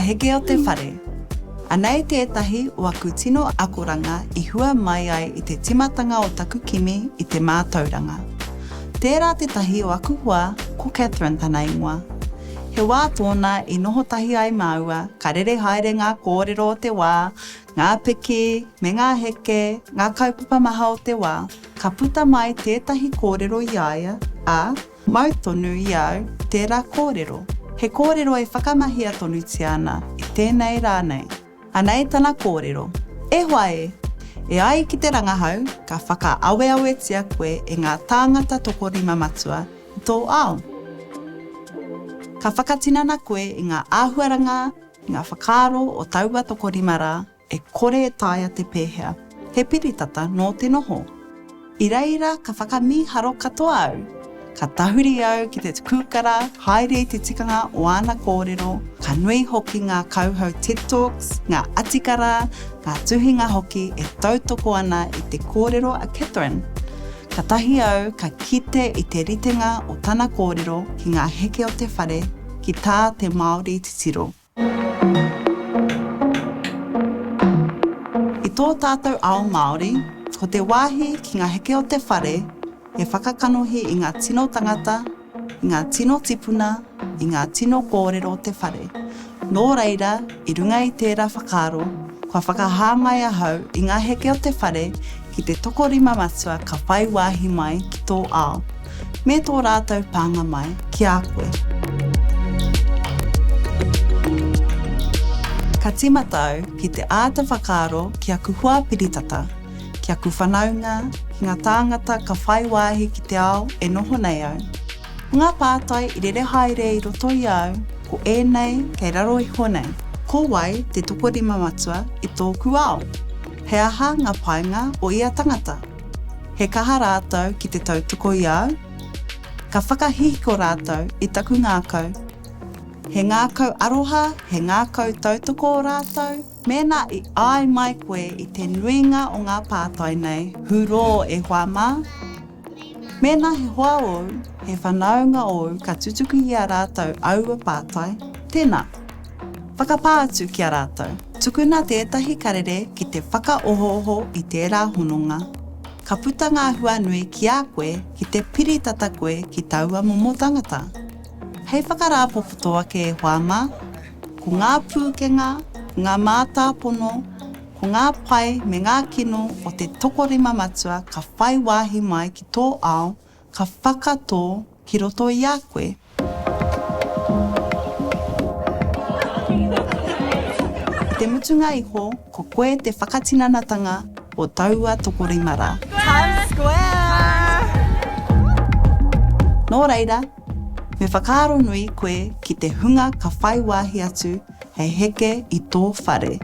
heke o te whare. Anei tētahi waku tino akoranga I hua mai ai I te timatanga o taku kimi I te mātauranga. Tērā te tahi o aku hua, ko Catherine tana ingoa. He wā tōna I noho tahi ai maua, ka rere haere ngā kōrero o te wā, ngā piki, me ngā heke, ngā kaupapa maha o te wā, ka puta mai tētahi kōrero I aia, a mautonu I au tērā kōrero. He kōrero e whakamahia tonuti ana I tēnei rānei. Anei tana kōrero. E hoa e ai ki te rangahau, ka whakaawe tia koe e ngā tāngata tokorima matua I tō ao. Ka whakatinana koe I ngā āhuaranga, ngā whakaaro o taua tokorima rā, e kore e taia te pēhea. He piritata nō te noho. I reira ka whakamiharo katoa au. Ka tahuri au ki te kūkara, haere I te tikanga o ana kōrero, ka nui hoki ngā kauhau TED Talks, ngā atikara, ngā tuhinga hoki e tautoko ana I te kōrero a Catherine. Ka tahi au ka kite I te ritenga o tana kōrero ki ngā heke o te whare, ki tā te Māori titiro. I tō tātou ao Māori, ko te wāhi ki ngā heke o te whare, e whakakanohi I ngā tino tangata, I ngā tino tipuna, I ngā tino kōrero o te whare. Nō reira, I runga I tērā whakaaro, kua whakahāngai ahau I ngā heke o te whare ki te tokorima matua ka whai wāhi mai ki tō ao. Me tō rātou pānga mai ki a koe. Ka timata au ki te āta whakaaro ki a kuhua piritata, ki a kuwhanaunga, ki ngā tāngata ka whai wāhi ki te ao e noho nei au. Ngā pātai I rere haere I roto I au, ko ēnei kei raro I honei. Ko wai te tokorima matua I tōku ao. He aha ngā painga o ia tangata. He kaha rātou ki te tautoko I au. Ka whakahihiko rātou I taku ngākau. He ngākau aroha, he ngākau tautoko o rātou. Mēnā I ai mai koe I te nuinga o ngā pātai nei, huro e hoa mā. Mēnā he hoa o, he whanaunga o ka tutuku I a rātou aua pātai, tēnā. Whakapātu ki a rātou. Tukuna tētahi karere ki te whakaohoho I tērā hononga. Ka puta ngā hua nui ki a koe ki te piritata koe ki taua momo tangata. Hei whakarāpopotoa ke e hoa mā, ko ngā pūkenga, ngā mātāpono, ko ngā pai me ngā kino o te tokorima matua ka whai wāhi mai ki tō ao, ka whakatō ki roto I a koe. Te mutunga iho, ko koe te whakatinanatanga o taua tokorima rā. Times Square! Nō reira, me whakaaro nui koe ki te hunga ka whai wāhi atu hei heke I tō whare.